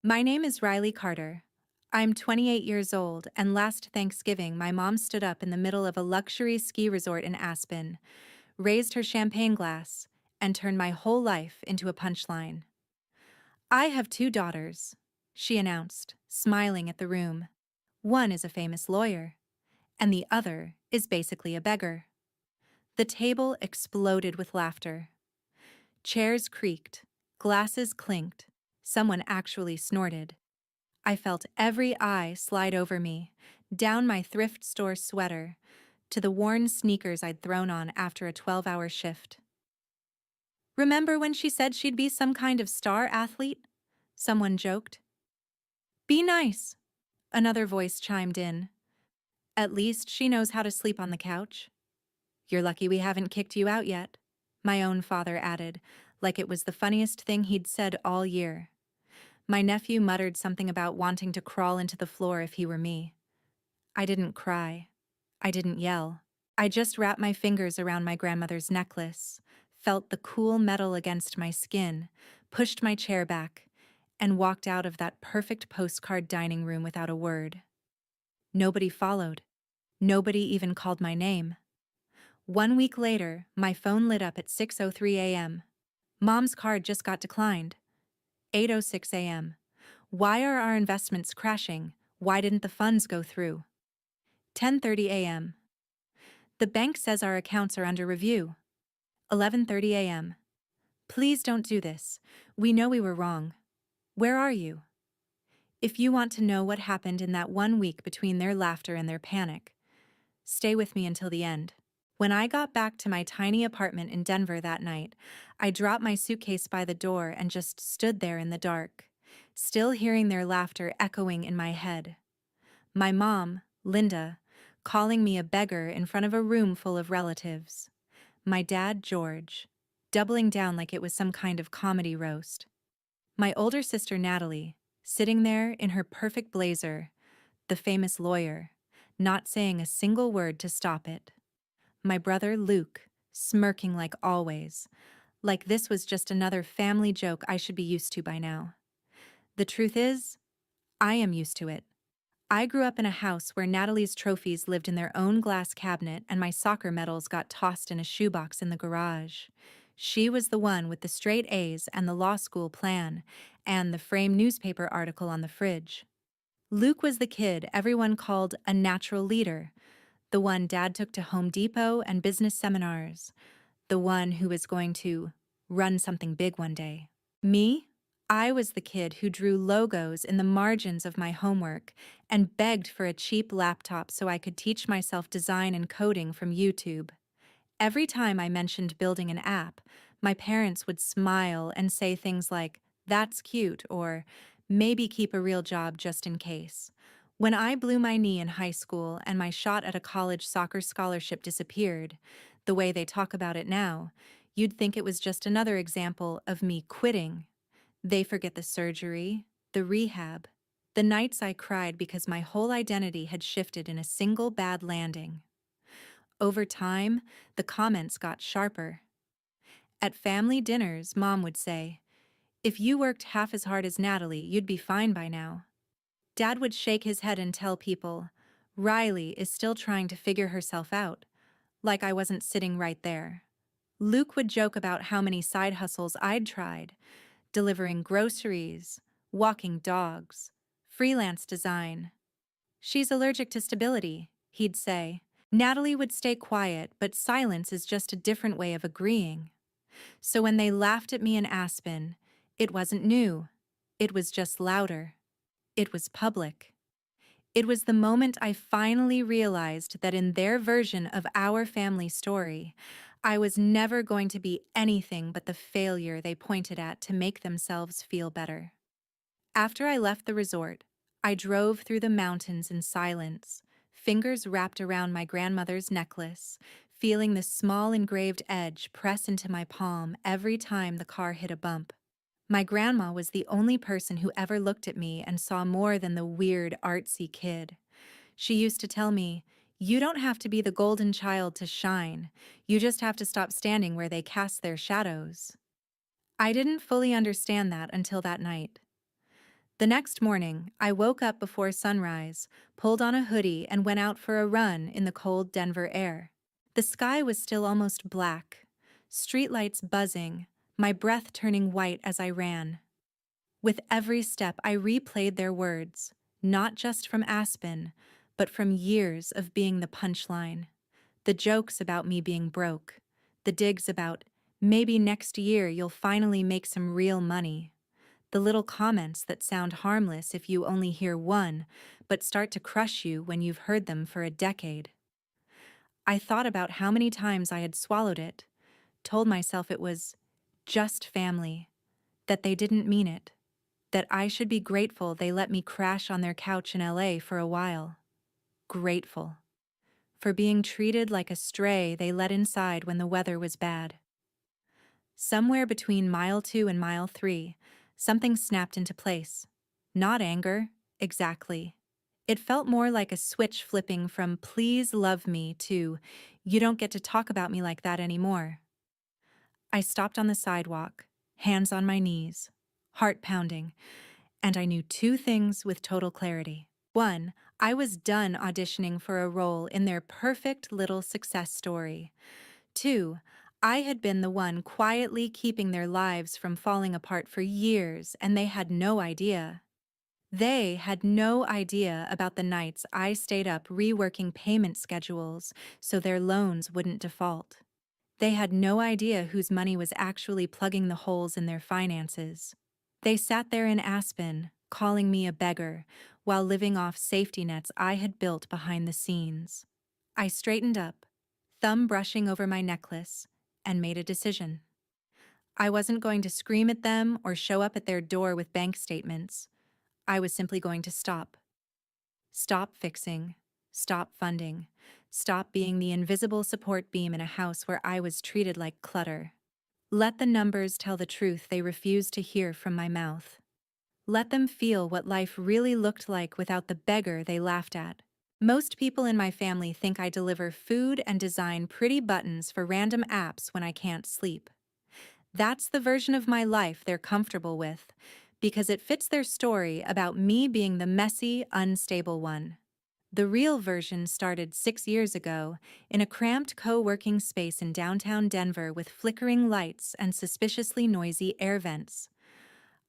My name is Riley Carter. I'm 28 years old, and last Thanksgiving, my mom stood up in the middle of a luxury ski resort in Aspen, raised her champagne glass, and turned my whole life into a punchline. I have two daughters, she announced, smiling at the room. One is a famous lawyer, and the other is basically a beggar. The table exploded with laughter. Chairs creaked, glasses clinked, someone actually snorted. I felt every eye slide over me, down my thrift store sweater, to the worn sneakers I'd thrown on after a 12-hour shift. Remember when she said she'd be some kind of star athlete? Someone joked. Be nice, another voice chimed in. At least she knows how to sleep on the couch. You're lucky we haven't kicked you out yet, my own father added, like it was the funniest thing he'd said all year. My nephew muttered something about wanting to crawl into the floor if he were me. I didn't cry. I didn't yell. I just wrapped my fingers around my grandmother's necklace, felt the cool metal against my skin, pushed my chair back, and walked out of that perfect postcard dining room without a word. Nobody followed. Nobody even called my name. 1 week later, my phone lit up at 6:03 a.m. Mom's card just got declined. 8:06 a.m. Why are our investments crashing? Why didn't the funds go through? 10:30 a.m. The bank says our accounts are under review. 11:30 a.m. Please don't do this. We know we were wrong. Where are you? If you want to know what happened in that 1 week between their laughter and their panic, stay with me until the end. When I got back to my tiny apartment in Denver that night, I dropped my suitcase by the door and just stood there in the dark, still hearing their laughter echoing in my head. My mom, Linda, calling me a beggar in front of a room full of relatives. My dad, George, doubling down like it was some kind of comedy roast. My older sister, Natalie, sitting there in her perfect blazer, the famous lawyer, not saying a single word to stop it. My brother, Luke, smirking like always, like this was just another family joke I should be used to by now. The truth is, I am used to it. I grew up in a house where Natalie's trophies lived in their own glass cabinet and my soccer medals got tossed in a shoebox in the garage. She was the one with the straight A's and the law school plan, and the framed newspaper article on the fridge. Luke was the kid everyone called a natural leader, the one Dad took to Home Depot and business seminars, the one who was going to run something big one day. Me? I was the kid who drew logos in the margins of my homework and begged for a cheap laptop so I could teach myself design and coding from YouTube. Every time I mentioned building an app, my parents would smile and say things like, "That's cute," or "Maybe keep a real job just in case." When I blew my knee in high school and my shot at a college soccer scholarship disappeared, the way they talk about it now, you'd think it was just another example of me quitting. They forget the surgery, the rehab, the nights I cried because my whole identity had shifted in a single bad landing. Over time, the comments got sharper. At family dinners, Mom would say, "If you worked half as hard as Natalie, you'd be fine by now." Dad would shake his head and tell people, "Riley is still trying to figure herself out," like I wasn't sitting right there. Luke would joke about how many side hustles I'd tried, delivering groceries, walking dogs, freelance design. "She's allergic to stability," he'd say. Natalie would stay quiet, but silence is just a different way of agreeing. So when they laughed at me in Aspen, it wasn't new. It was just louder. It was public. It was the moment I finally realized that in their version of our family story, I was never going to be anything but the failure they pointed at to make themselves feel better. After I left the resort, I drove through the mountains in silence, fingers wrapped around my grandmother's necklace, feeling the small engraved edge press into my palm every time the car hit a bump. My grandma was the only person who ever looked at me and saw more than the weird, artsy kid. She used to tell me, "You don't have to be the golden child to shine. You just have to stop standing where they cast their shadows." I didn't fully understand that until that night. The next morning, I woke up before sunrise, pulled on a hoodie, and went out for a run in the cold Denver air. The sky was still almost black, streetlights buzzing, my breath turning white as I ran. With every step, I replayed their words, not just from Aspen, but from years of being the punchline. The jokes about me being broke, the digs about, maybe next year you'll finally make some real money. The little comments that sound harmless if you only hear one, but start to crush you when you've heard them for a decade. I thought about how many times I had swallowed it, told myself it was just family, that they didn't mean it, that I should be grateful they let me crash on their couch in LA for a while. Grateful. For being treated like a stray they let inside when the weather was bad. Somewhere between mile 2 and mile 3, something snapped into place. Not anger, exactly. It felt more like a switch flipping from please love me to you don't get to talk about me like that anymore. I stopped on the sidewalk, hands on my knees, heart pounding, and I knew two things with total clarity. One, I was done auditioning for a role in their perfect little success story. Two, I had been the one quietly keeping their lives from falling apart for years, and they had no idea. They had no idea about the nights I stayed up reworking payment schedules so their loans wouldn't default. They had no idea whose money was actually plugging the holes in their finances. They sat there in Aspen, calling me a beggar, while living off safety nets I had built behind the scenes. I straightened up, thumb brushing over my necklace, and made a decision. I wasn't going to scream at them or show up at their door with bank statements. I was simply going to stop. Stop fixing. Stop funding. Stop being the invisible support beam in a house where I was treated like clutter. Let the numbers tell the truth they refused to hear from my mouth. Let them feel what life really looked like without the beggar they laughed at. Most people in my family think I deliver food and design pretty buttons for random apps when I can't sleep. That's the version of my life they're comfortable with, because it fits their story about me being the messy, unstable one. The real version started 6 years ago in a cramped co-working space in downtown Denver with flickering lights and suspiciously noisy air vents.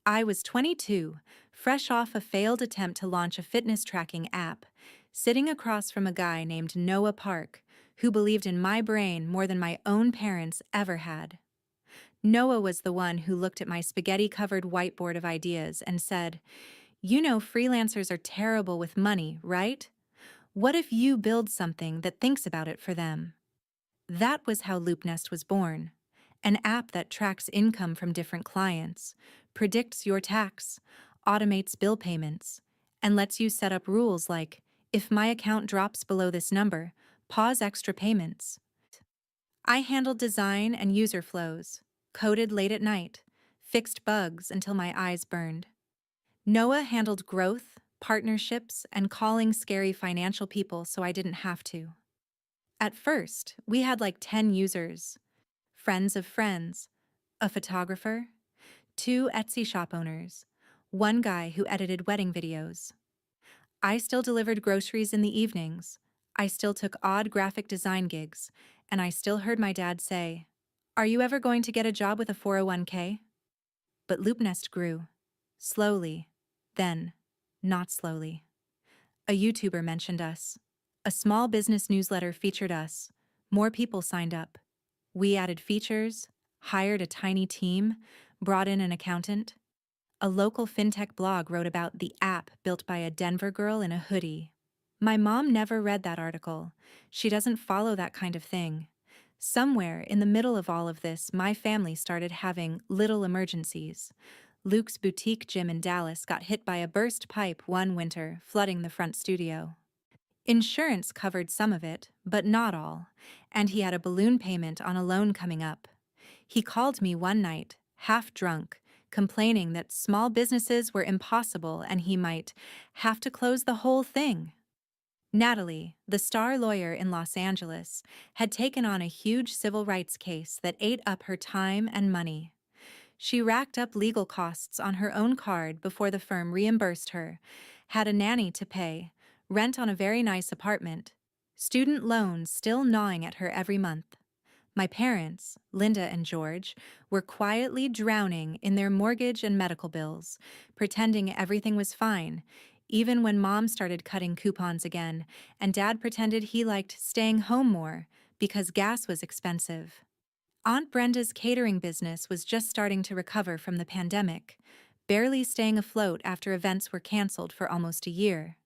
I was 22, fresh off a failed attempt to launch a fitness tracking app, sitting across from a guy named Noah Park, who believed in my brain more than my own parents ever had. Noah was the one who looked at my spaghetti-covered whiteboard of ideas and said, "You know freelancers are terrible with money, right? What if you build something that thinks about it for them?" That was how LoopNest was born. An app that tracks income from different clients, predicts your tax, automates bill payments, and lets you set up rules like, if my account drops below this number, pause extra payments. I handled design and user flows, coded late at night, fixed bugs until my eyes burned. Noah handled growth, partnerships, and calling scary financial people so I didn't have to. At first, we had like 10 users, friends of friends, a photographer, 2 Etsy shop owners, one guy who edited wedding videos. I still delivered groceries in the evenings. I still took odd graphic design gigs, and I still heard my dad say, "Are you ever going to get a job with a 401k?" But LoopNest grew. Slowly. Then, not slowly. A YouTuber mentioned us. A small business newsletter featured us. More people signed up. We added features, hired a tiny team, brought in an accountant. A local fintech blog wrote about the app built by a Denver girl in a hoodie. My mom never read that article. She doesn't follow that kind of thing. Somewhere in the middle of all of this, my family started having little emergencies. Luke's boutique gym in Dallas got hit by a burst pipe one winter, flooding the front studio. Insurance covered some of it, but not all, and he had a balloon payment on a loan coming up. He called me one night, half drunk, complaining that small businesses were impossible and he might have to close the whole thing. Natalie, the star lawyer in Los Angeles, had taken on a huge civil rights case that ate up her time and money. She racked up legal costs on her own card before the firm reimbursed her, had a nanny to pay, rent on a very nice apartment, student loans still gnawing at her every month. My parents, Linda and George, were quietly drowning in their mortgage and medical bills, pretending everything was fine, even when Mom started cutting coupons again, and Dad pretended he liked staying home more because gas was expensive. Aunt Brenda's catering business was just starting to recover from the pandemic, barely staying afloat after events were canceled for almost a year.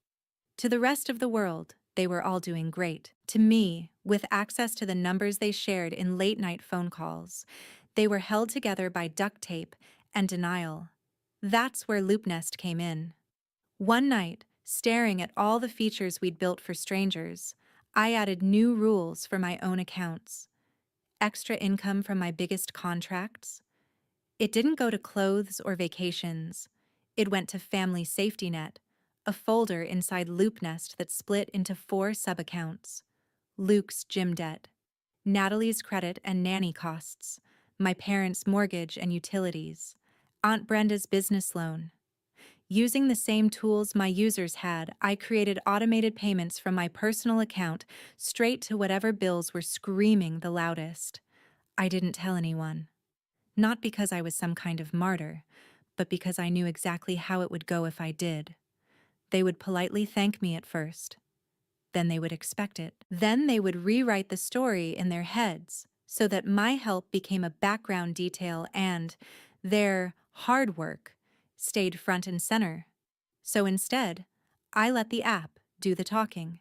To the rest of the world, they were all doing great. To me, with access to the numbers they shared in late-night phone calls, they were held together by duct tape and denial. That's where LoopNest came in. One night, staring at all the features we'd built for strangers, I added new rules for my own accounts. Extra income from my biggest contracts. It didn't go to clothes or vacations. It went to Family Safety Net, a folder inside LoopNest that split into 4 sub-accounts. Luke's gym debt, Natalie's credit and nanny costs, my parents' mortgage and utilities, Aunt Brenda's business loan. Using the same tools my users had, I created automated payments from my personal account straight to whatever bills were screaming the loudest. I didn't tell anyone. Not because I was some kind of martyr, but because I knew exactly how it would go if I did. They would politely thank me at first. Then they would expect it. Then they would rewrite the story in their heads so that my help became a background detail and their hard work stayed front and center. So instead, I let the app do the talking.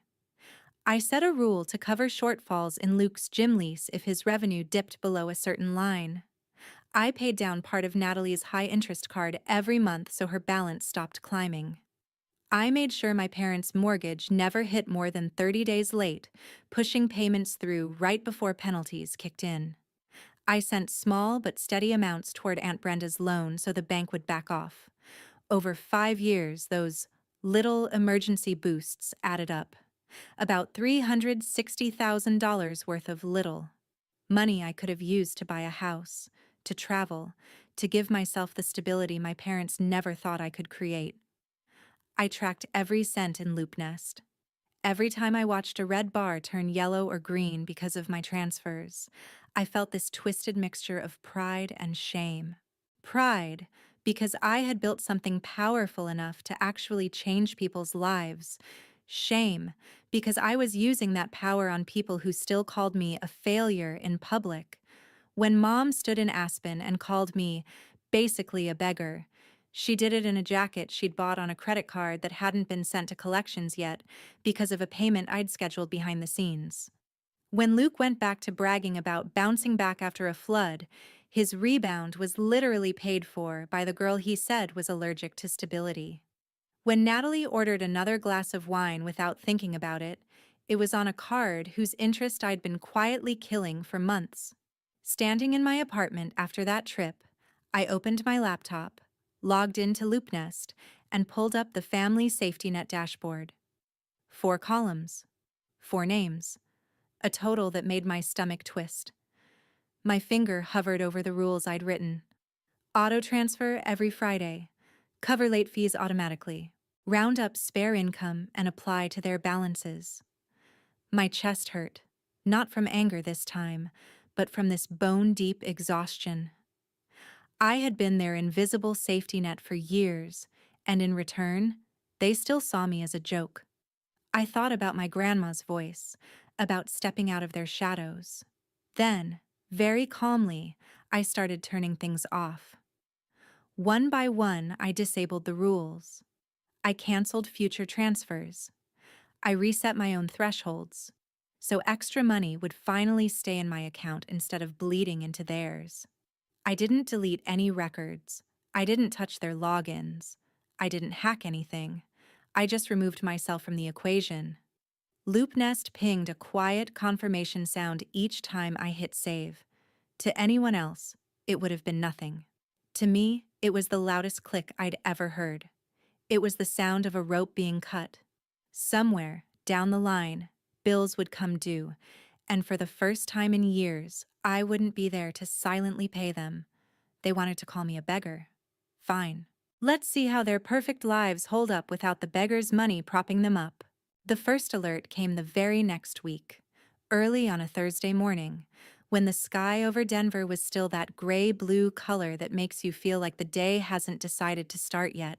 I set a rule to cover shortfalls in Luke's gym lease if his revenue dipped below a certain line. I paid down part of Natalie's high-interest card every month so her balance stopped climbing. I made sure my parents' mortgage never hit more than 30 days late, pushing payments through right before penalties kicked in. I sent small but steady amounts toward Aunt Brenda's loan so the bank would back off. Over 5 years, those little emergency boosts added up. About $360,000 worth of little. Money I could have used to buy a house, to travel, to give myself the stability my parents never thought I could create. I tracked every cent in LoopNest. Every time I watched a red bar turn yellow or green because of my transfers, I felt this twisted mixture of pride and shame. Pride, because I had built something powerful enough to actually change people's lives. Shame, because I was using that power on people who still called me a failure in public. When Mom stood in Aspen and called me basically a beggar, she did it in a jacket she'd bought on a credit card that hadn't been sent to collections yet because of a payment I'd scheduled behind the scenes. When Luke went back to bragging about bouncing back after a flood, his rebound was literally paid for by the girl he said was allergic to stability. When Natalie ordered another glass of wine without thinking about it, it was on a card whose interest I'd been quietly killing for months. Standing in my apartment after that trip, I opened my laptop, logged into LoopNest, and pulled up the Family Safety Net dashboard. 4 columns, 4 names, a total that made my stomach twist. My finger hovered over the rules I'd written. Auto transfer every Friday. Cover late fees automatically. Round up spare income and apply to their balances. My chest hurt, not from anger this time, but from this bone-deep exhaustion. I had been their invisible safety net for years, and in return, they still saw me as a joke. I thought about my grandma's voice, about stepping out of their shadows. Then, very calmly, I started turning things off. One by one, I disabled the rules. I canceled future transfers. I reset my own thresholds, so extra money would finally stay in my account instead of bleeding into theirs. I didn't delete any records. I didn't touch their logins. I didn't hack anything. I just removed myself from the equation. LoopNest pinged a quiet confirmation sound each time I hit save. To anyone else, it would have been nothing. To me, it was the loudest click I'd ever heard. It was the sound of a rope being cut. Somewhere, down the line, bills would come due, and for the first time in years, I wouldn't be there to silently pay them. They wanted to call me a beggar. Fine. Let's see how their perfect lives hold up without the beggar's money propping them up. The first alert came the very next week, early on a Thursday morning, when the sky over Denver was still that gray-blue color that makes you feel like the day hasn't decided to start yet.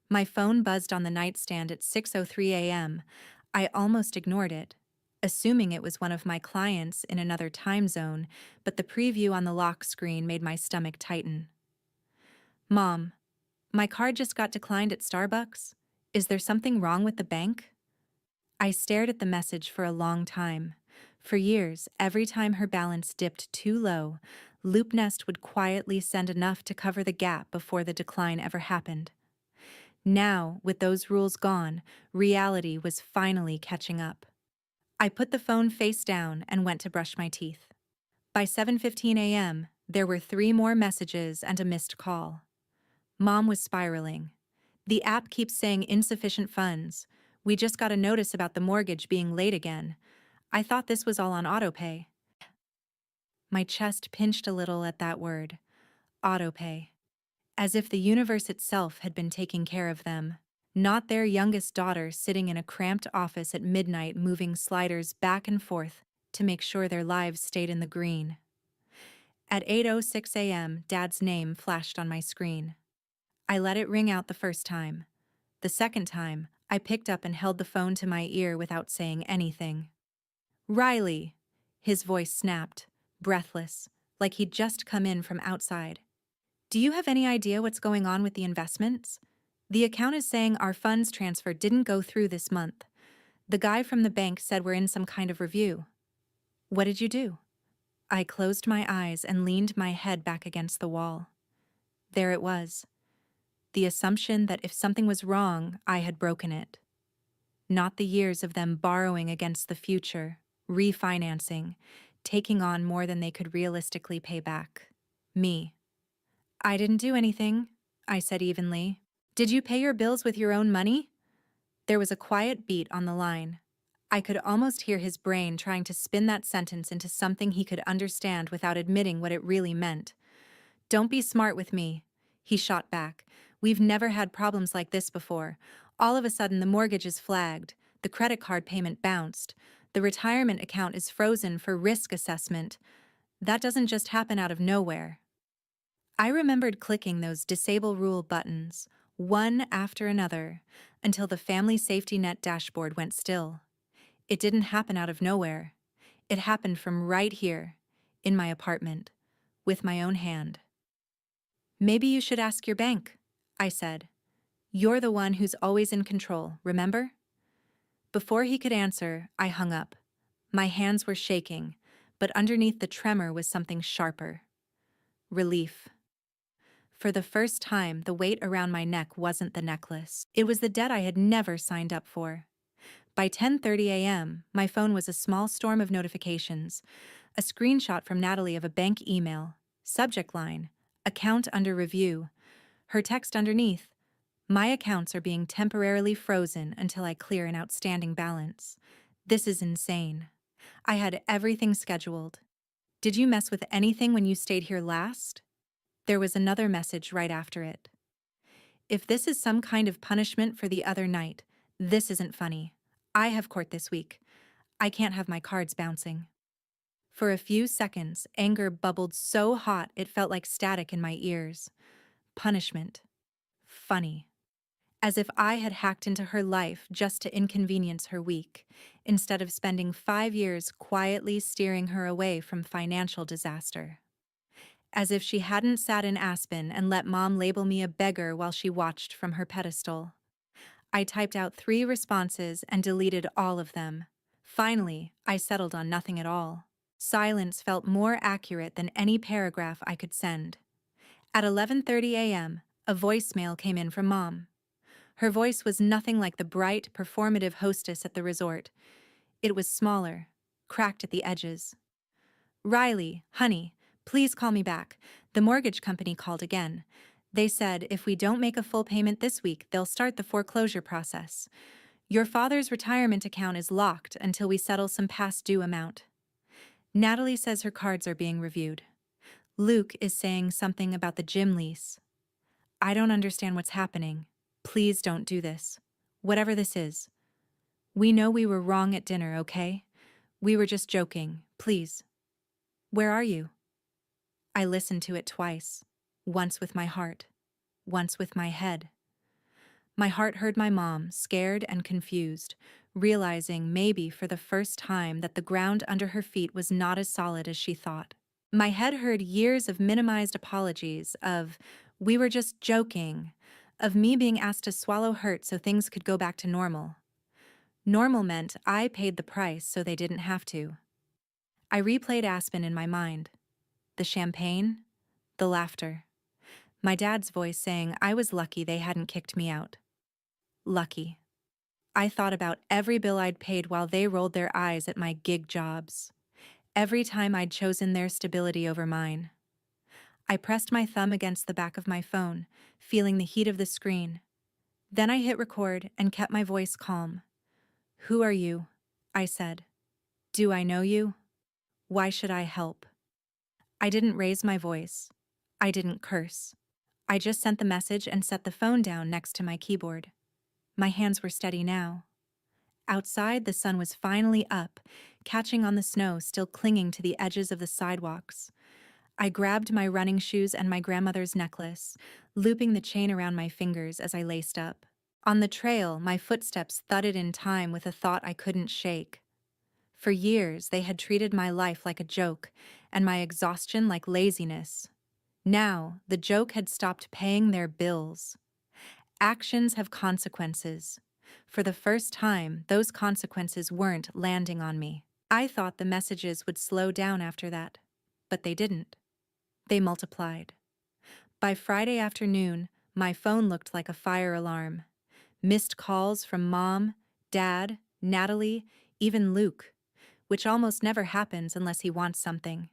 My phone buzzed on the nightstand at 6:03 a.m. I almost ignored it, assuming it was one of my clients in another time zone, but the preview on the lock screen made my stomach tighten. Mom, my card just got declined at Starbucks. Is there something wrong with the bank? I stared at the message for a long time. For years, every time her balance dipped too low, LoopNest would quietly send enough to cover the gap before the decline ever happened. Now, with those rules gone, reality was finally catching up. I put the phone face down and went to brush my teeth. By 7:15 a.m., there were 3 more messages and a missed call. Mom was spiraling. The app keeps saying insufficient funds. We just got a notice about the mortgage being late again. I thought this was all on autopay. My chest pinched a little at that word. Autopay. As if the universe itself had been taking care of them. Not their youngest daughter sitting in a cramped office at midnight moving sliders back and forth to make sure their lives stayed in the green. At 8:06 a.m., Dad's name flashed on my screen. I let it ring out the first time. The second time, I picked up and held the phone to my ear without saying anything. Riley! His voice snapped, breathless, like he'd just come in from outside. Do you have any idea what's going on with the investments? The account is saying our funds transfer didn't go through this month. The guy from the bank said we're in some kind of review. What did you do? I closed my eyes and leaned my head back against the wall. There it was. The assumption that if something was wrong, I had broken it. Not the years of them borrowing against the future, refinancing, taking on more than they could realistically pay back. Me. I didn't do anything, I said evenly. Did you pay your bills with your own money? There was a quiet beat on the line. I could almost hear his brain trying to spin that sentence into something he could understand without admitting what it really meant. Don't be smart with me, he shot back. We've never had problems like this before. All of a sudden, the mortgage is flagged, the credit card payment bounced, the retirement account is frozen for risk assessment. That doesn't just happen out of nowhere. I remembered clicking those disable rule buttons, one after another, until the family safety net dashboard went still. It didn't happen out of nowhere. It happened from right here, in my apartment, with my own hand. Maybe you should ask your bank, I said. You're the one who's always in control, remember? Before he could answer, I hung up. My hands were shaking, but underneath the tremor was something sharper. Relief. For the first time, the weight around my neck wasn't the necklace. It was the debt I had never signed up for. By 10:30 a.m., my phone was a small storm of notifications. A screenshot from Natalie of a bank email. Subject line, account under review. Her text underneath, my accounts are being temporarily frozen until I clear an outstanding balance. This is insane. I had everything scheduled. Did you mess with anything when you stayed here last? There was another message right after it. If this is some kind of punishment for the other night, this isn't funny. I have court this week. I can't have my cards bouncing. For a few seconds, anger bubbled so hot it felt like static in my ears. Punishment. Funny. As if I had hacked into her life just to inconvenience her week, instead of spending 5 years quietly steering her away from financial disaster. As if she hadn't sat in Aspen and let Mom label me a beggar while she watched from her pedestal. I typed out 3 responses and deleted all of them. Finally, I settled on nothing at all. Silence felt more accurate than any paragraph I could send. At 11:30 a.m., a voicemail came in from Mom. Her voice was nothing like the bright, performative hostess at the resort. It was smaller, cracked at the edges. Riley, honey, please call me back. The mortgage company called again. They said if we don't make a full payment this week, they'll start the foreclosure process. Your father's retirement account is locked until we settle some past due amount. Natalie says her cards are being reviewed. Luke is saying something about the gym lease. I don't understand what's happening. Please don't do this. Whatever this is. We know we were wrong at dinner, okay? We were just joking. Please. Where are you? I listened to it twice. Once with my heart. Once with my head. My heart heard my mom, scared and confused, realizing maybe for the first time that the ground under her feet was not as solid as she thought. My head heard years of minimized apologies, of, we were just joking, of me being asked to swallow hurt so things could go back to normal. Normal meant I paid the price so they didn't have to. I replayed Aspen in my mind. The champagne, the laughter. My dad's voice saying I was lucky they hadn't kicked me out. Lucky. I thought about every bill I'd paid while they rolled their eyes at my gig jobs. Every time I'd chosen their stability over mine. I pressed my thumb against the back of my phone, feeling the heat of the screen. Then I hit record and kept my voice calm. Who are you? I said. Do I know you? Why should I help? I didn't raise my voice. I didn't curse. I just sent the message and set the phone down next to my keyboard. My hands were steady now. Outside, the sun was finally up, catching on the snow still clinging to the edges of the sidewalks. I grabbed my running shoes and my grandmother's necklace, looping the chain around my fingers as I laced up. On the trail, my footsteps thudded in time with a thought I couldn't shake. For years, they had treated my life like a joke, and my exhaustion like laziness. Now, the joke had stopped paying their bills. Actions have consequences. For the first time, those consequences weren't landing on me. I thought the messages would slow down after that, but they didn't. They multiplied. By Friday afternoon, my phone looked like a fire alarm. Missed calls from Mom, Dad, Natalie, even Luke, which almost never happens unless he wants something.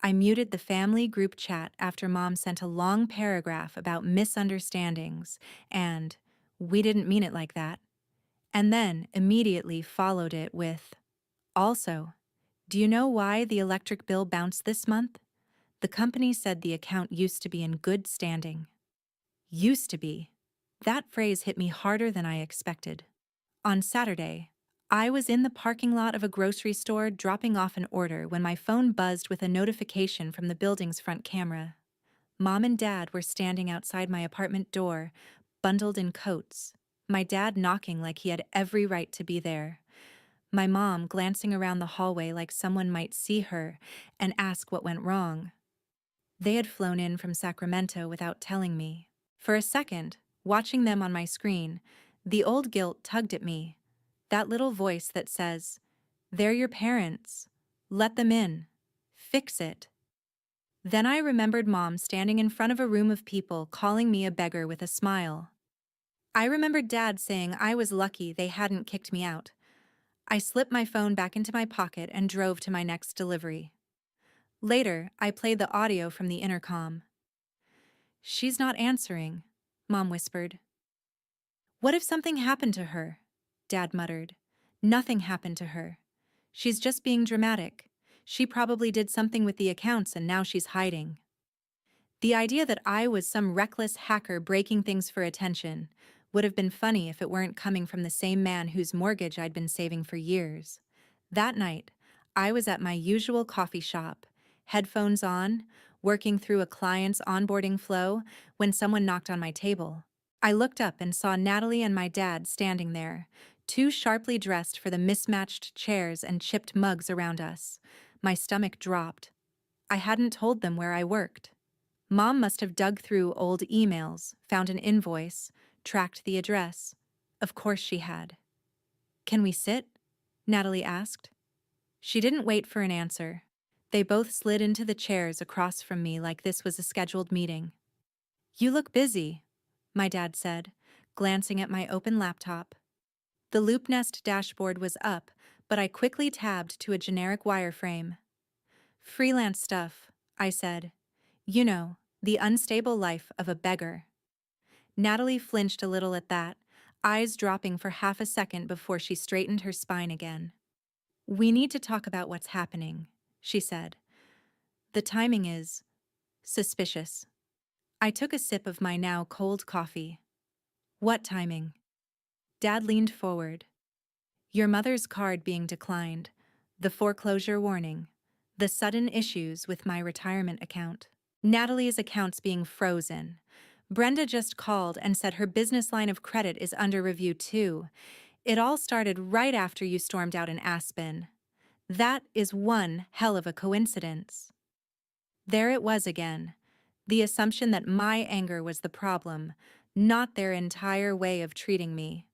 I muted the family group chat after Mom sent a long paragraph about misunderstandings and, we didn't mean it like that, and then immediately followed it with, also, do you know why the electric bill bounced this month? The company said the account used to be in good standing. Used to be. That phrase hit me harder than I expected. On Saturday, I was in the parking lot of a grocery store dropping off an order when my phone buzzed with a notification from the building's front camera. Mom and Dad were standing outside my apartment door, bundled in coats, my dad knocking like he had every right to be there. My mom glancing around the hallway like someone might see her and ask what went wrong. They had flown in from Sacramento without telling me. For a second, watching them on my screen, the old guilt tugged at me. That little voice that says, they're your parents. Let them in. Fix it. Then I remembered Mom standing in front of a room of people calling me a beggar with a smile. I remembered Dad saying I was lucky they hadn't kicked me out. I slipped my phone back into my pocket and drove to my next delivery. Later, I played the audio from the intercom. She's not answering, Mom whispered. What if something happened to her? Dad muttered. Nothing happened to her. She's just being dramatic. She probably did something with the accounts and now she's hiding. The idea that I was some reckless hacker breaking things for attention would have been funny if it weren't coming from the same man whose mortgage I'd been saving for years. That night, I was at my usual coffee shop, headphones on, working through a client's onboarding flow when someone knocked on my table. I looked up and saw Natalie and my dad standing there, too sharply dressed for the mismatched chairs and chipped mugs around us. My stomach dropped. I hadn't told them where I worked. Mom must have dug through old emails, found an invoice, tracked the address. Of course she had. Can we sit? Natalie asked. She didn't wait for an answer. They both slid into the chairs across from me like this was a scheduled meeting. You look busy, my dad said, glancing at my open laptop. The LoopNest dashboard was up, but I quickly tabbed to a generic wireframe. Freelance stuff, I said. You know, the unstable life of a beggar. Natalie flinched a little at that, eyes dropping for half a second before she straightened her spine again. We need to talk about what's happening, she said. The timing is, Suspicious. I took a sip of my now cold coffee. What timing? Dad leaned forward. Your mother's card being declined, the foreclosure warning, the sudden issues with my retirement account, Natalie's accounts being frozen. Brenda just called and said her business line of credit is under review too. It all started right after you stormed out in Aspen. That is one hell of a coincidence. There it was again. The assumption that my anger was the problem, not their entire way of treating me.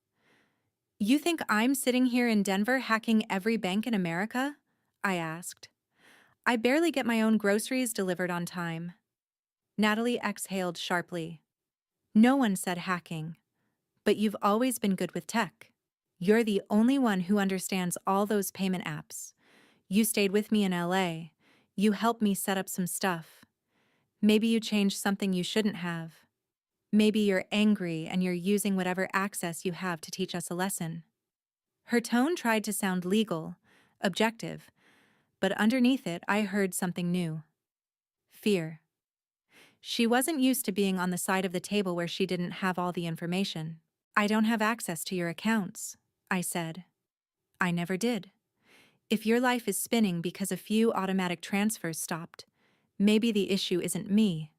You think I'm sitting here in Denver hacking every bank in America? I asked. I barely get my own groceries delivered on time. Natalie exhaled sharply. No one said hacking, but you've always been good with tech. You're the only one who understands all those payment apps. You stayed with me in LA. You helped me set up some stuff. Maybe you changed something you shouldn't have. Maybe you're angry and you're using whatever access you have to teach us a lesson. Her tone tried to sound legal, objective, but underneath it I heard something new. Fear. She wasn't used to being on the side of the table where she didn't have all the information. I don't have access to your accounts, I said. I never did. If your life is spinning because a few automatic transfers stopped, maybe the issue isn't me.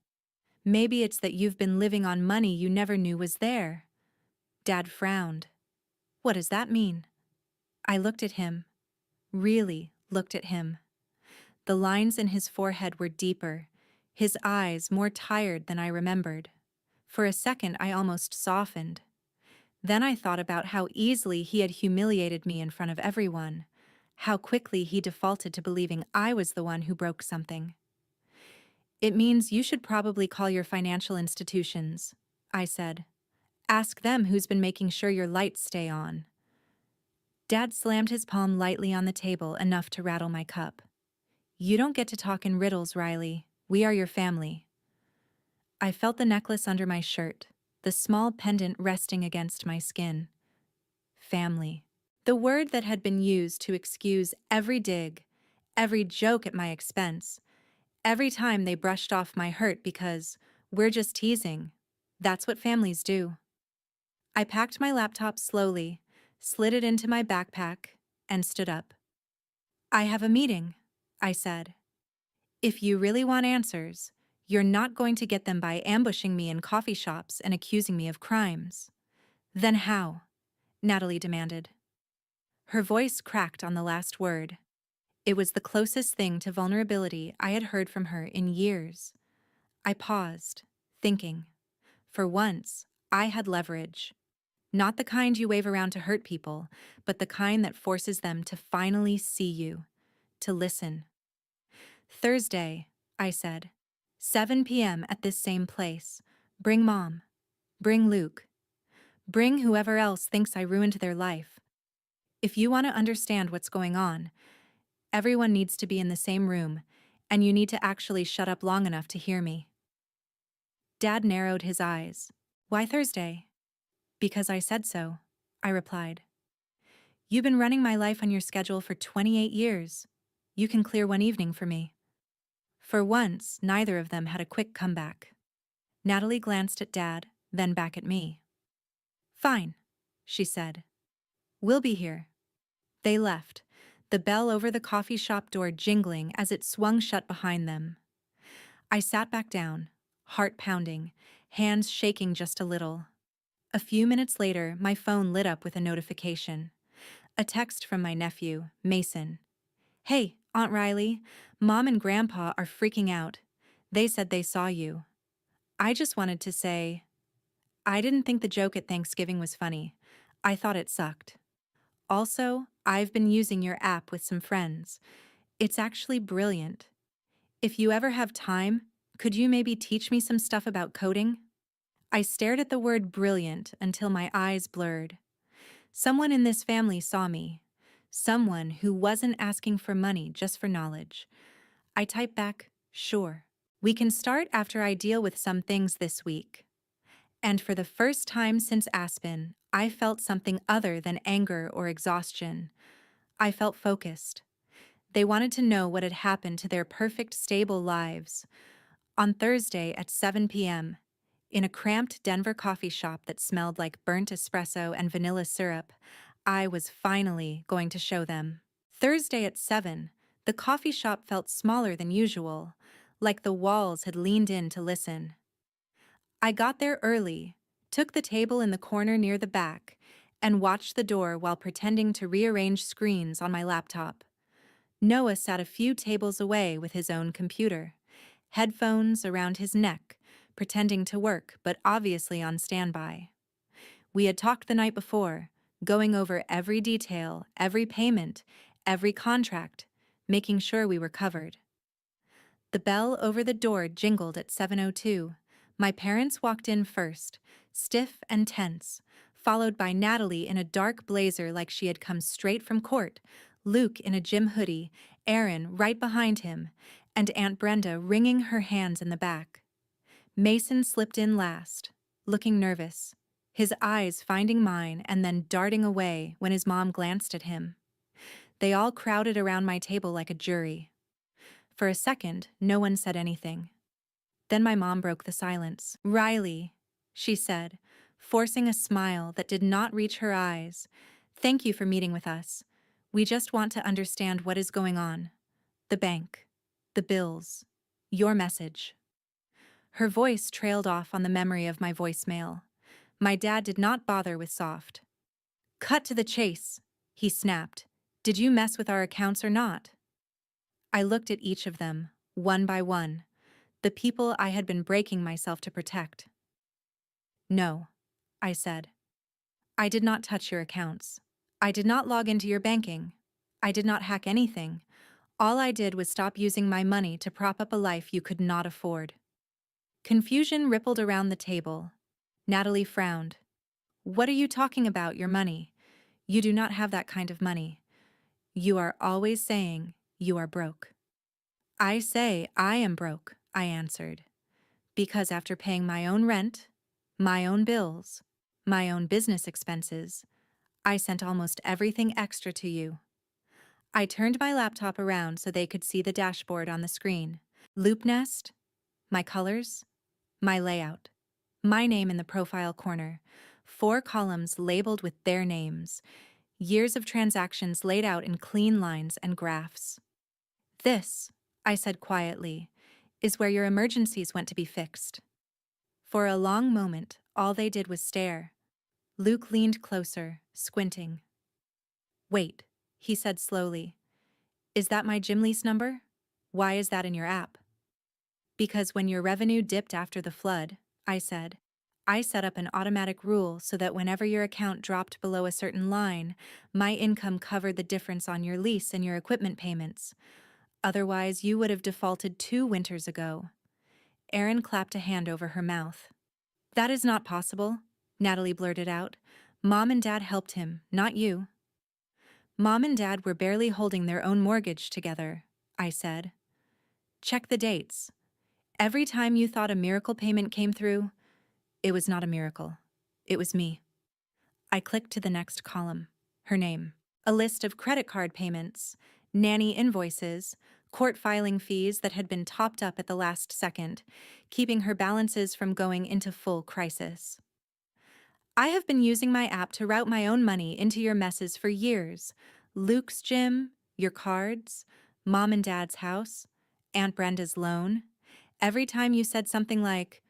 Maybe it's that you've been living on money you never knew was there. Dad frowned. What does that mean? I looked at him. Really looked at him. The lines in his forehead were deeper, his eyes more tired than I remembered. For a second I almost softened. Then I thought about how easily he had humiliated me in front of everyone, how quickly he defaulted to believing I was the one who broke something. It means you should probably call your financial institutions, I said. Ask them who's been making sure your lights stay on. Dad slammed his palm lightly on the table enough to rattle my cup. You don't get to talk in riddles, Riley. We are your family. I felt the necklace under my shirt, the small pendant resting against my skin. Family. The word that had been used to excuse every dig, every joke at my expense, every time they brushed off my hurt because we're just teasing. That's what families do. I packed my laptop slowly, slid it into my backpack, and stood up. I have a meeting, I said. If you really want answers, you're not going to get them by ambushing me in coffee shops and accusing me of crimes. Then how? Natalie demanded. Her voice cracked on the last word. It was the closest thing to vulnerability I had heard from her in years. I paused, thinking. For once, I had leverage. Not the kind you wave around to hurt people, but the kind that forces them to finally see you, to listen. Thursday, I said. 7 p.m. at this same place. Bring Mom. Bring Luke. Bring whoever else thinks I ruined their life. If you want to understand what's going on, everyone needs to be in the same room, and you need to actually shut up long enough to hear me. Dad narrowed his eyes. Why Thursday? Because I said so, I replied. You've been running my life on your schedule for 28 years. You can clear one evening for me. For once, neither of them had a quick comeback. Natalie glanced at Dad, then back at me. Fine, she said. We'll be here. They left, the bell over the coffee shop door jingling as it swung shut behind them. I sat back down, heart pounding, hands shaking just a little. A few minutes later, my phone lit up with a notification. A text from my nephew, Mason. Hey, Aunt Riley, Mom and Grandpa are freaking out. They said they saw you. I just wanted to say, I didn't think the joke at Thanksgiving was funny. I thought it sucked. Also, I've been using your app with some friends. It's actually brilliant. If you ever have time, could you maybe teach me some stuff about coding? I stared at the word brilliant until my eyes blurred. Someone in this family saw me. Someone who wasn't asking for money just for knowledge. I typed back, sure. We can start after I deal with some things this week. And for the first time since Aspen, I felt something other than anger or exhaustion. I felt focused. They wanted to know what had happened to their perfect, stable lives. On Thursday at 7 p.m., in a cramped Denver coffee shop that smelled like burnt espresso and vanilla syrup, I was finally going to show them. Thursday at 7, the coffee shop felt smaller than usual, like the walls had leaned in to listen. I got there early, took the table in the corner near the back, and watched the door while pretending to rearrange screens on my laptop. Noah sat a few tables away with his own computer, headphones around his neck, pretending to work but obviously on standby. We had talked the night before, going over every detail, every payment, every contract, making sure we were covered. The bell over the door jingled at 7:02. My parents walked in first, stiff and tense, followed by Natalie in a dark blazer like she had come straight from court, Luke in a gym hoodie, Aaron right behind him, and Aunt Brenda wringing her hands in the back. Mason slipped in last, looking nervous, his eyes finding mine and then darting away when his mom glanced at him. They all crowded around my table like a jury. For a second, no one said anything. Then my mom broke the silence. "Riley," she said, forcing a smile that did not reach her eyes. "Thank you for meeting with us. We just want to understand what is going on. The bank, the bills, your message." Her voice trailed off on the memory of my voicemail. My dad did not bother with soft. "Cut to the chase," he snapped. "Did you mess with our accounts or not?" I looked at each of them, one by one, the people I had been breaking myself to protect. "No," I said. "I did not touch your accounts. I did not log into your banking. I did not hack anything. All I did was stop using my money to prop up a life you could not afford." Confusion rippled around the table. Natalie frowned. "What are you talking about, your money? You do not have that kind of money. You are always saying you are broke." "I say I am broke," I answered, "because after paying my own rent, my own bills, my own business expenses, I sent almost everything extra to you." I turned my laptop around so they could see the dashboard on the screen. Loop nest, my colors, my layout, my name in the profile corner, 4 columns labeled with their names, years of transactions laid out in clean lines and graphs. "This," I said quietly, "is where your emergencies went to be fixed." For a long moment, all they did was stare. Luke leaned closer, squinting. "Wait," he said slowly. "Is that my gym lease number? Why is that in your app?" "Because when your revenue dipped after the flood," I said, "I set up an automatic rule so that whenever your account dropped below a certain line, my income covered the difference on your lease and your equipment payments. Otherwise, you would have defaulted 2 winters ago." Erin clapped a hand over her mouth. "That is not possible," Natalie blurted out. "Mom and Dad helped him, not you." "Mom and Dad were barely holding their own mortgage together," I said. "Check the dates. Every time you thought a miracle payment came through, it was not a miracle. It was me." I clicked to the next column, her name. A list of credit card payments, nanny invoices, court filing fees that had been topped up at the last second, keeping her balances from going into full crisis. "I have been using my app to route my own money into your messes for years. Luke's gym, your cards, Mom and Dad's house, Aunt Brenda's loan. Every time you said something like,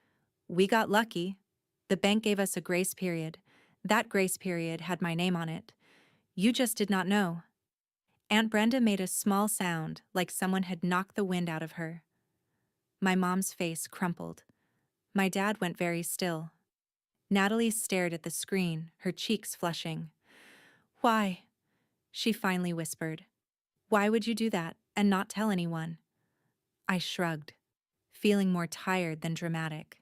'We got lucky,' the bank gave us a grace period. That grace period had my name on it. You just did not know." Aunt Brenda made a small sound like someone had knocked the wind out of her. My mom's face crumpled. My dad went very still. Natalie stared at the screen, her cheeks flushing. "Why?" she finally whispered. "Why would you do that and not tell anyone?" I shrugged, feeling more tired than dramatic.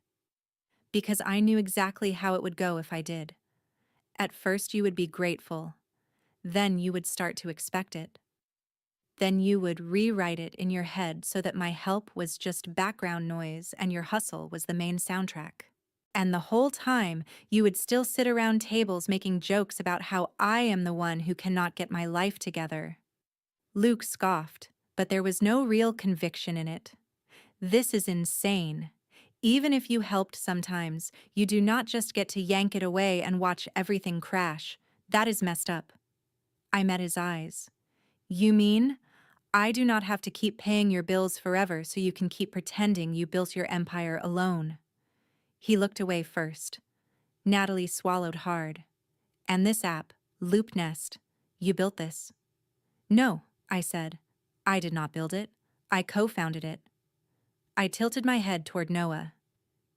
"Because I knew exactly how it would go if I did. At first you would be grateful. Then you would start to expect it. Then you would rewrite it in your head so that my help was just background noise and your hustle was the main soundtrack. And the whole time, you would still sit around tables making jokes about how I am the one who cannot get my life together." Luke scoffed, but there was no real conviction in it. This is insane. Even if you helped sometimes, you do not just get to yank it away and watch everything crash. That is messed up. I met his eyes. You mean I do not have to keep paying your bills forever so you can keep pretending you built your empire alone? He looked away first. Natalie swallowed hard. And this app, Loop Nest, you built this? No, I said. I did not build it. I co-founded it. I tilted my head toward Noah.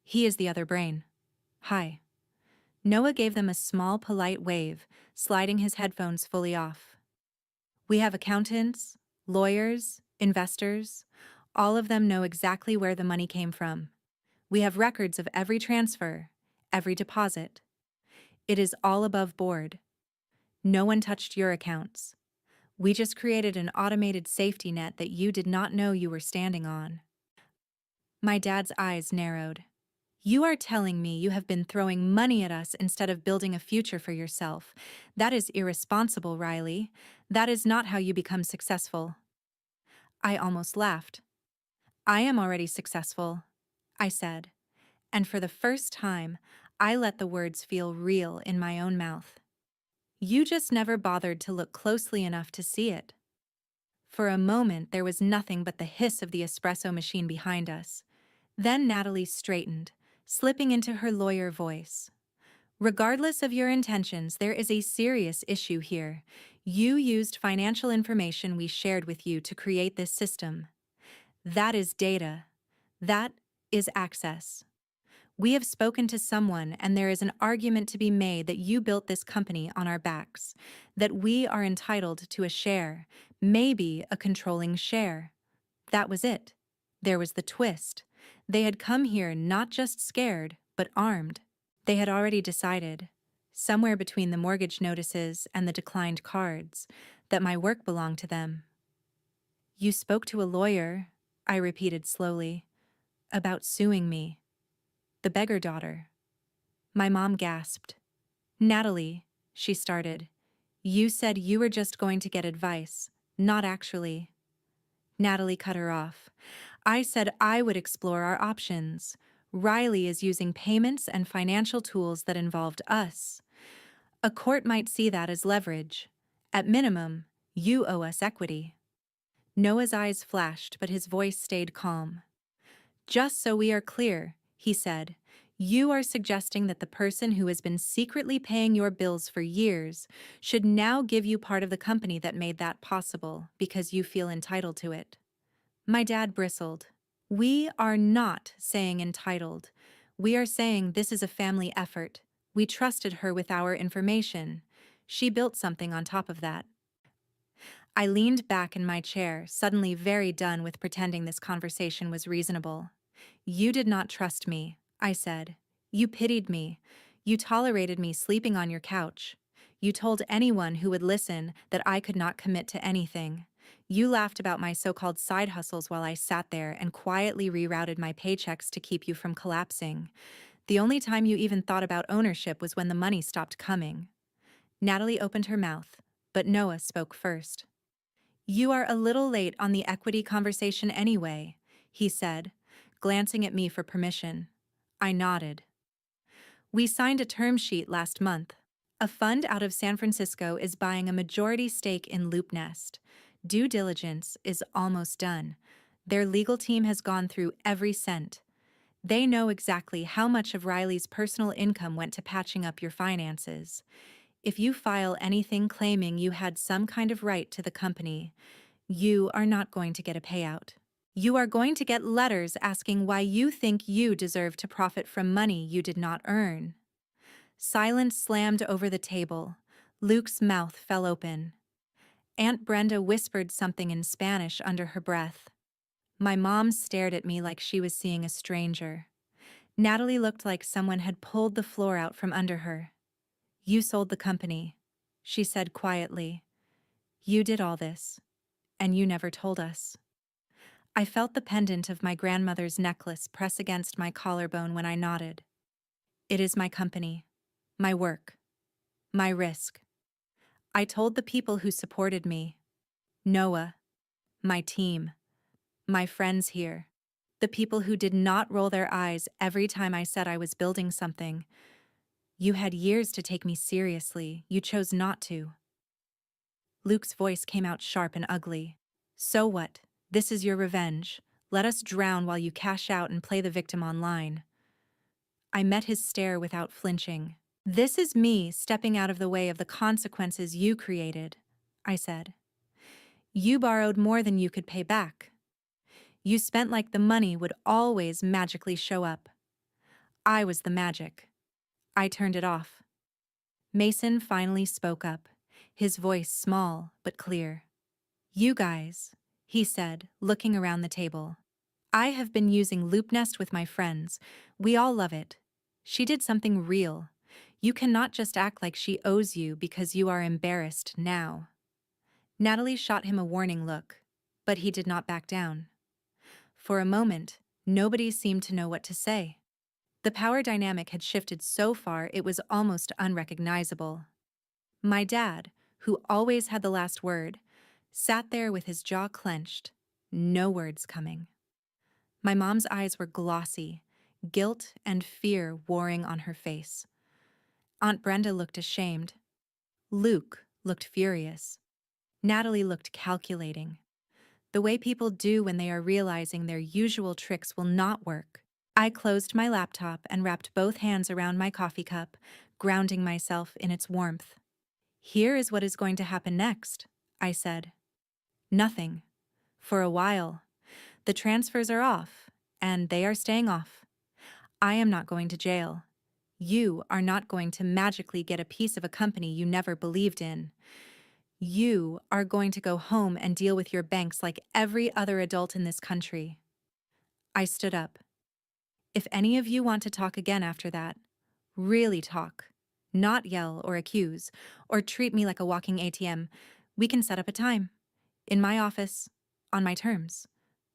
He is the other brain. Hi. Noah gave them a small, polite wave, sliding his headphones fully off. We have accountants, lawyers, investors. All of them know exactly where the money came from. We have records of every transfer, every deposit. It is all above board. No one touched your accounts. We just created an automated safety net that you did not know you were standing on. My dad's eyes narrowed. You are telling me you have been throwing money at us instead of building a future for yourself. That is irresponsible, Riley. That is not how you become successful. I almost laughed. I am already successful, I said, and for the first time, I let the words feel real in my own mouth. You just never bothered to look closely enough to see it. For a moment, there was nothing but the hiss of the espresso machine behind us. Then Natalie straightened, slipping into her lawyer voice. Regardless of your intentions, there is a serious issue here. You used financial information we shared with you to create this system. That is data. That is access. We have spoken to someone, and there is an argument to be made that you built this company on our backs, that we are entitled to a share, maybe a controlling share. That was it. There was the twist. They had come here not just scared, but armed. They had already decided, somewhere between the mortgage notices and the declined cards, that my work belonged to them. You spoke to a lawyer, I repeated slowly, about suing me. The beggar daughter. My mom gasped. Natalie, she started, you said you were just going to get advice, not actually. Natalie cut her off. I said I would explore our options. Riley is using payments and financial tools that involved us. A court might see that as leverage. At minimum, you owe us equity. Noah's eyes flashed, but his voice stayed calm. Just so we are clear, he said, you are suggesting that the person who has been secretly paying your bills for years should now give you part of the company that made that possible because you feel entitled to it. My dad bristled. We are not saying entitled. We are saying this is a family effort. We trusted her with our information. She built something on top of that. I leaned back in my chair, suddenly very done with pretending this conversation was reasonable. You did not trust me, I said. You pitied me. You tolerated me sleeping on your couch. You told anyone who would listen that I could not commit to anything. You laughed about my so-called side hustles while I sat there and quietly rerouted my paychecks to keep you from collapsing. The only time you even thought about ownership was when the money stopped coming. Natalie opened her mouth, but Noah spoke first. You are a little late on the equity conversation anyway, he said, glancing at me for permission. I nodded. We signed a term sheet last month. A fund out of San Francisco is buying a majority stake in LoopNest. Due diligence is almost done. Their legal team has gone through every cent. They know exactly how much of Riley's personal income went to patching up your finances. If you file anything claiming you had some kind of right to the company, you are not going to get a payout. You are going to get letters asking why you think you deserve to profit from money you did not earn. Silence slammed over the table. Luke's mouth fell open. Aunt Brenda whispered something in Spanish under her breath. My mom stared at me like she was seeing a stranger. Natalie looked like someone had pulled the floor out from under her. You sold the company, she said quietly. You did all this, and you never told us. I felt the pendant of my grandmother's necklace press against my collarbone when I nodded. It is my company, my work, my risk. I told the people who supported me, Noah, my team, my friends here. The people who did not roll their eyes every time I said I was building something. You had years to take me seriously. You chose not to. Luke's voice came out sharp and ugly. So what? This is your revenge. Let us drown while you cash out and play the victim online. I met his stare without flinching. This is me stepping out of the way of the consequences you created, I said. You borrowed more than you could pay back. You spent like the money would always magically show up. I was the magic. I turned it off. Mason finally spoke up, his voice small but clear. You guys, he said, looking around the table. I have been using Loop Nest with my friends. We all love it. She did something real. You cannot just act like she owes you because you are embarrassed now. Natalie shot him a warning look, but he did not back down. For a moment, nobody seemed to know what to say. The power dynamic had shifted so far it was almost unrecognizable. My dad, who always had the last word, sat there with his jaw clenched, no words coming. My mom's eyes were glossy, guilt and fear warring on her face. Aunt Brenda looked ashamed. Luke looked furious. Natalie looked calculating. The way people do when they are realizing their usual tricks will not work. I closed my laptop and wrapped both hands around my coffee cup, grounding myself in its warmth. Here is what is going to happen next, I said. Nothing. For a while. The transfers are off, and they are staying off. I am not going to jail. You are not going to magically get a piece of a company you never believed in. You are going to go home and deal with your banks like every other adult in this country. I stood up. If any of you want to talk again after that, really talk, not yell or accuse, or treat me like a walking ATM, we can set up a time. In my office, on my terms.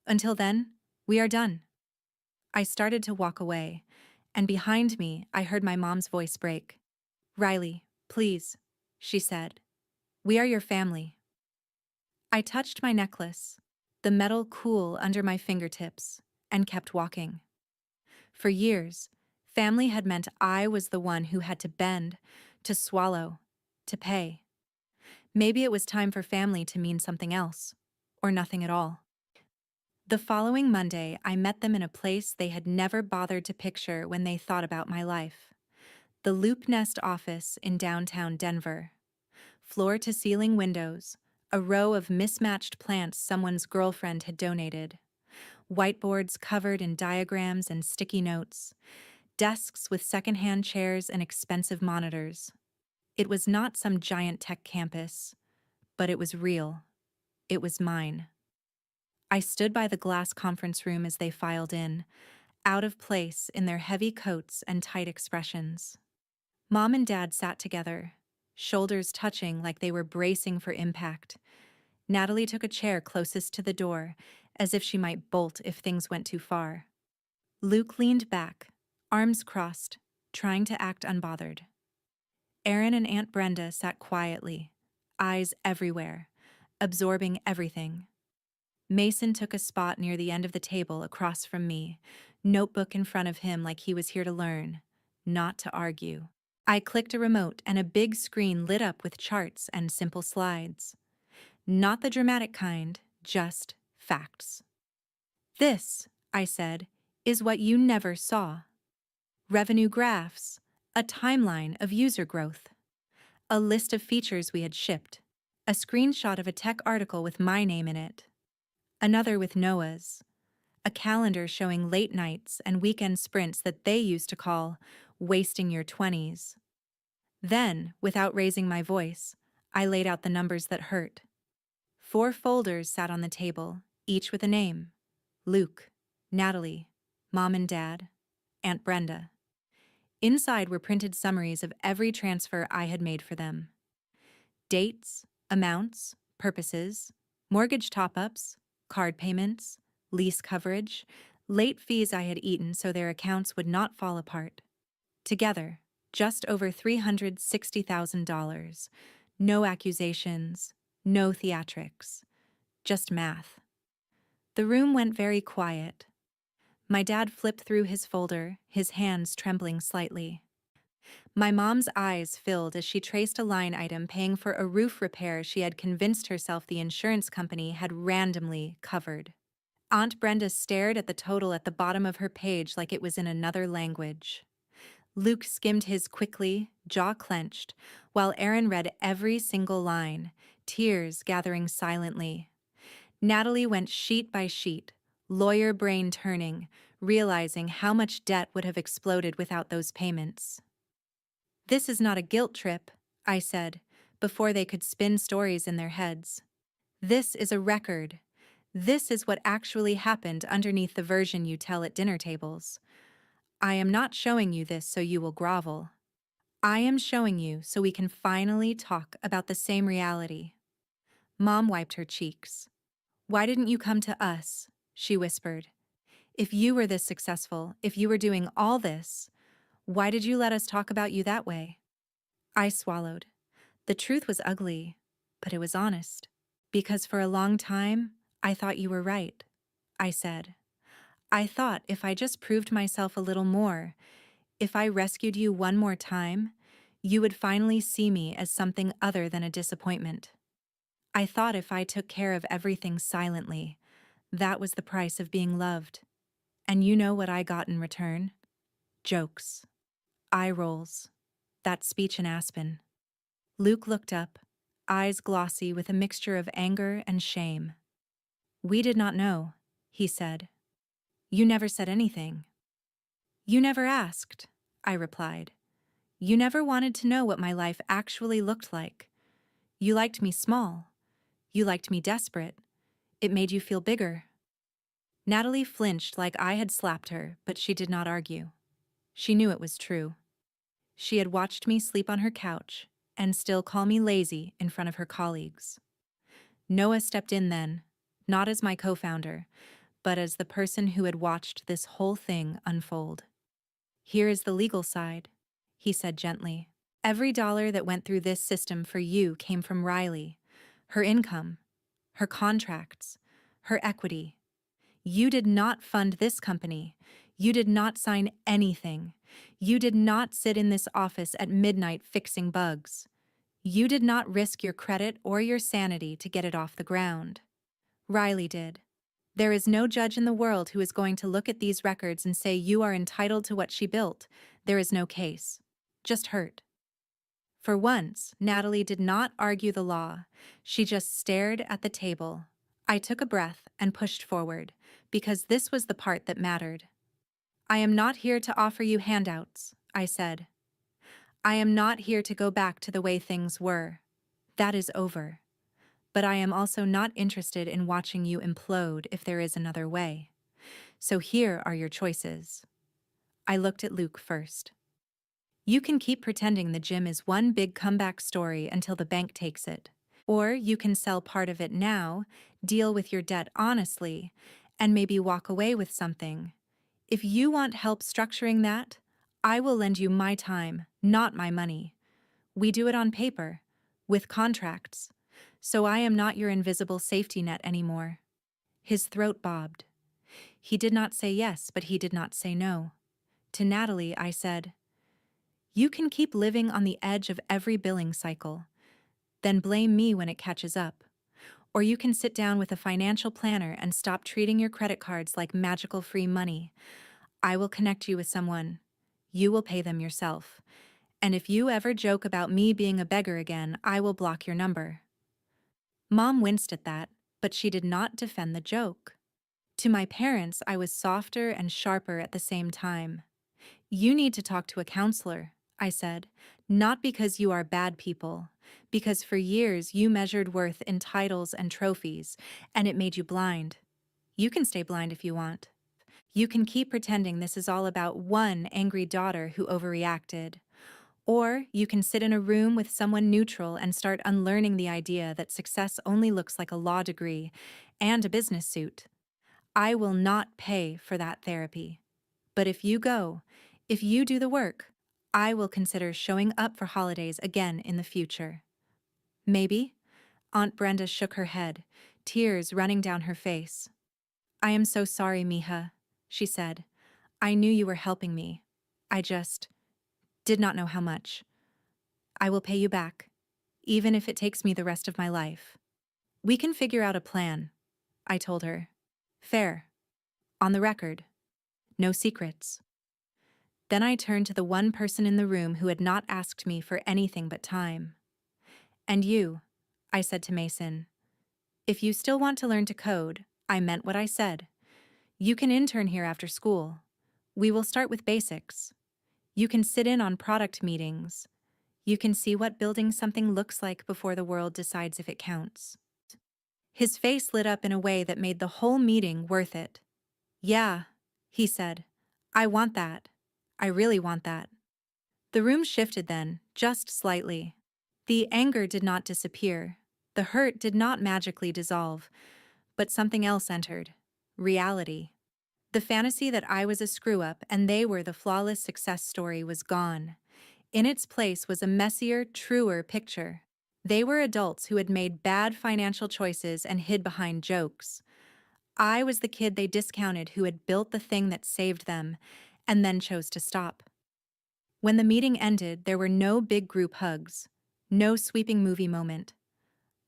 Until then, we are done. I started to walk away, and behind me, I heard my mom's voice break. Riley, please, she said. We are your family. I touched my necklace, the metal cool under my fingertips, and kept walking. For years, family had meant I was the one who had to bend, to swallow, to pay. Maybe it was time for family to mean something else, or nothing at all. The following Monday, I met them in a place they had never bothered to picture when they thought about my life. The Loop Nest office in downtown Denver. Floor-to-ceiling windows, a row of mismatched plants someone's girlfriend had donated, whiteboards covered in diagrams and sticky notes, desks with secondhand chairs and expensive monitors. It was not some giant tech campus, but it was real. It was mine. I stood by the glass conference room as they filed in, out of place in their heavy coats and tight expressions. Mom and Dad sat together, shoulders touching like they were bracing for impact. Natalie took a chair closest to the door, as if she might bolt if things went too far. Luke leaned back, arms crossed, trying to act unbothered. Aaron and Aunt Brenda sat quietly, eyes everywhere, absorbing everything. Mason took a spot near the end of the table across from me, notebook in front of him like he was here to learn, not to argue. I clicked a remote and a big screen lit up with charts and simple slides. Not the dramatic kind, just facts. This, I said, is what you never saw. Revenue graphs, a timeline of user growth, a list of features we had shipped, a screenshot of a tech article with my name in it, another with Noah's, a calendar showing late nights and weekend sprints that they used to call wasting your 20s. Then, without raising my voice, I laid out the numbers that hurt. 4 folders sat on the table, each with a name: Luke, Natalie, Mom and Dad, Aunt Brenda. Inside were printed summaries of every transfer I had made for them. Dates, amounts, purposes, mortgage top-ups, card payments, lease coverage, late fees I had eaten so their accounts would not fall apart. Together, just over $360,000. No accusations, no theatrics, just math. The room went very quiet. My dad flipped through his folder, his hands trembling slightly. My mom's eyes filled as she traced a line item paying for a roof repair she had convinced herself the insurance company had randomly covered. Aunt Brenda stared at the total at the bottom of her page like it was in another language. Luke skimmed his quickly, jaw clenched, while Aaron read every single line, tears gathering silently. Natalie went sheet by sheet, lawyer brain turning, realizing how much debt would have exploded without those payments. "This is not a guilt trip," I said, before they could spin stories in their heads. "This is a record. This is what actually happened underneath the version you tell at dinner tables. I am not showing you this so you will grovel. I am showing you so we can finally talk about the same reality." Mom wiped her cheeks. "Why didn't you come to us?" she whispered. "If you were this successful, if you were doing all this, why did you let us talk about you that way?" I swallowed. The truth was ugly, but it was honest. "Because for a long time, I thought you were right," I said. "I thought if I just proved myself a little more, if I rescued you one more time, you would finally see me as something other than a disappointment. I thought if I took care of everything silently, that was the price of being loved. And you know what I got in return? Jokes. Eye rolls. That speech in Aspen." Luke looked up, eyes glossy with a mixture of anger and shame. "We did not know," he said. "You never said anything." "You never asked," I replied. "You never wanted to know what my life actually looked like. You liked me small. You liked me desperate. It made you feel bigger." Natalie flinched like I had slapped her, but she did not argue. She knew it was true. She had watched me sleep on her couch and still call me lazy in front of her colleagues. Noah stepped in then, not as my co-founder, but as the person who had watched this whole thing unfold. "Here is the legal side," he said gently. "Every dollar that went through this system for you came from Riley, her income, her contracts, her equity. You did not fund this company. You did not sign anything. You did not sit in this office at midnight fixing bugs. You did not risk your credit or your sanity to get it off the ground. Riley did. There is no judge in the world who is going to look at these records and say you are entitled to what she built. There is no case. Just hurt." For once, Natalie did not argue the law. She just stared at the table. I took a breath and pushed forward, because this was the part that mattered. "I am not here to offer you handouts," I said. "I am not here to go back to the way things were. That is over. But I am also not interested in watching you implode if there is another way. So here are your choices." I looked at Luke first. "You can keep pretending the gym is one big comeback story until the bank takes it. Or you can sell part of it now, deal with your debt honestly, and maybe walk away with something. If you want help structuring that, I will lend you my time, not my money. We do it on paper, with contracts. So I am not your invisible safety net anymore." His throat bobbed. He did not say yes, but he did not say no. To Natalie, I said, "You can keep living on the edge of every billing cycle, then blame me when it catches up. Or you can sit down with a financial planner and stop treating your credit cards like magical free money. I will connect you with someone. You will pay them yourself. And if you ever joke about me being a beggar again, I will block your number." Mom winced at that, but she did not defend the joke. To my parents, I was softer and sharper at the same time. "You need to talk to a counselor," I said, "not because you are bad people, because for years you measured worth in titles and trophies, and it made you blind. You can stay blind if you want. You can keep pretending this is all about one angry daughter who overreacted. Or you can sit in a room with someone neutral and start unlearning the idea that success only looks like a law degree and a business suit. I will not pay for that therapy. But if you go, if you do the work, I will consider showing up for holidays again in the future." "Maybe?" Aunt Brenda shook her head, tears running down her face. "I am so sorry, Mija. she said. I knew you were helping me. I just did not know how much. I will pay you back, even if it takes me the rest of my life. We can figure out a plan, I told her. Fair. On the record. No secrets. Then I turned to the one person in the room who had not asked me for anything but time. And you, I said to Mason. If you still want to learn to code, I meant what I said. You can intern here after school. We will start with basics. You can sit in on product meetings. You can see what building something looks like before the world decides if it counts. His face lit up in a way that made the whole meeting worth it. Yeah, he said. I want that. I really want that. The room shifted then, just slightly. The anger did not disappear. The hurt did not magically dissolve. But something else entered. Reality. The fantasy that I was a screw-up and they were the flawless success story was gone. In its place was a messier, truer picture. They were adults who had made bad financial choices and hid behind jokes. I was the kid they discounted who had built the thing that saved them, and then chose to stop. When the meeting ended, there were no big group hugs, no sweeping movie moment.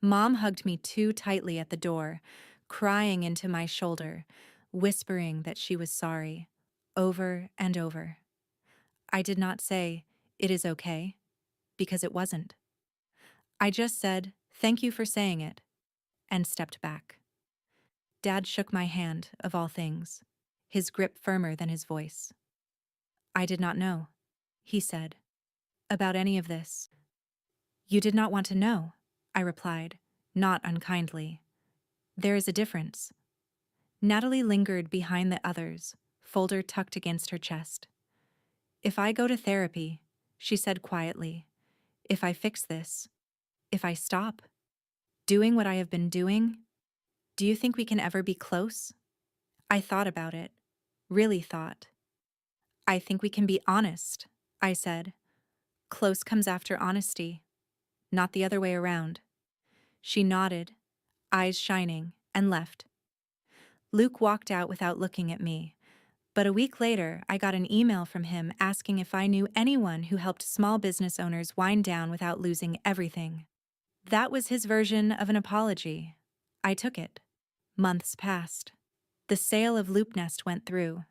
Mom hugged me too tightly at the door, crying into my shoulder, whispering that she was sorry, over and over. I did not say, "It is okay," because it wasn't. I just said, "Thank you for saying it," and stepped back. Dad shook my hand, of all things, his grip firmer than his voice. I did not know, he said, about any of this. You did not want to know, I replied, not unkindly. There is a difference. Natalie lingered behind the others, folder tucked against her chest. If I go to therapy, she said quietly, if I fix this, if I stop doing what I have been doing, do you think we can ever be close? I thought about it, really thought. I think we can be honest, I said. Close comes after honesty, not the other way around. She nodded, eyes shining, and left. Luke walked out without looking at me, but a week later I got an email from him asking if I knew anyone who helped small business owners wind down without losing everything. That was his version of an apology. I took it. Months passed. The sale of Loop Nest went through.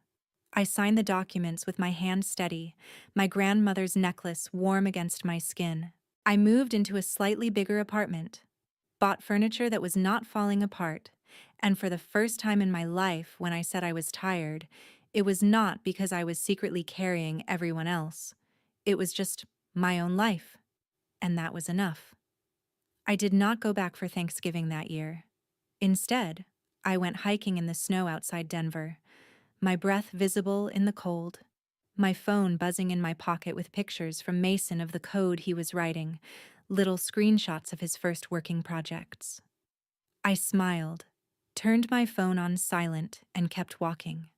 I signed the documents with my hand steady, my grandmother's necklace warm against my skin. I moved into a slightly bigger apartment, bought furniture that was not falling apart, and for the first time in my life, when I said I was tired, it was not because I was secretly carrying everyone else. It was just my own life, and that was enough. I did not go back for Thanksgiving that year. Instead, I went hiking in the snow outside Denver, my breath visible in the cold, my phone buzzing in my pocket with pictures from Mason of the code he was writing, little screenshots of his first working projects. I smiled, turned my phone on silent, and kept walking.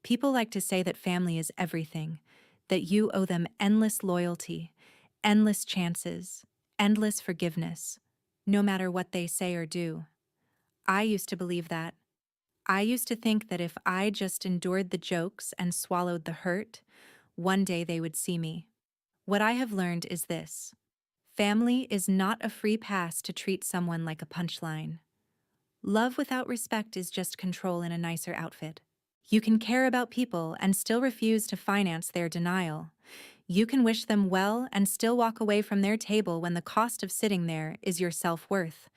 People like to say that family is everything, that you owe them endless loyalty, endless chances, endless forgiveness, no matter what they say or do. I used to believe that. I used to think that if I just endured the jokes and swallowed the hurt, one day they would see me. What I have learned is this. Family is not a free pass to treat someone like a punchline. Love without respect is just control in a nicer outfit. You can care about people and still refuse to finance their denial. You can wish them well and still walk away from their table when the cost of sitting there is your self-worth.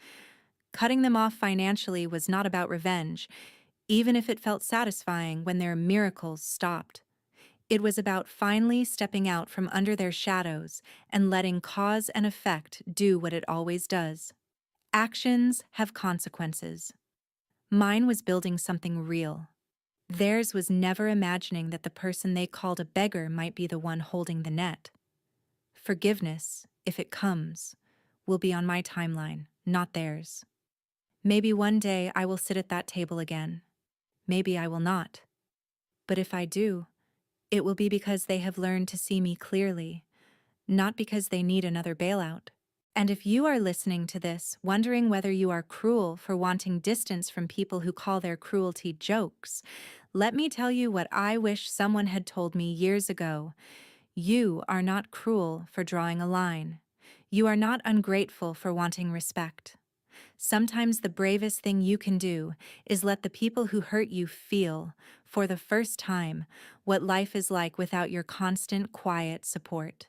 Cutting them off financially was not about revenge, even if it felt satisfying when their miracles stopped. It was about finally stepping out from under their shadows and letting cause and effect do what it always does. Actions have consequences. Mine was building something real. Theirs was never imagining that the person they called a beggar might be the one holding the net. Forgiveness, if it comes, will be on my timeline, not theirs. Maybe one day I will sit at that table again. Maybe I will not. But if I do, it will be because they have learned to see me clearly, not because they need another bailout. And if you are listening to this, wondering whether you are cruel for wanting distance from people who call their cruelty jokes, let me tell you what I wish someone had told me years ago. You are not cruel for drawing a line. You are not ungrateful for wanting respect. Sometimes the bravest thing you can do is let the people who hurt you feel, for the first time, what life is like without your constant, quiet support.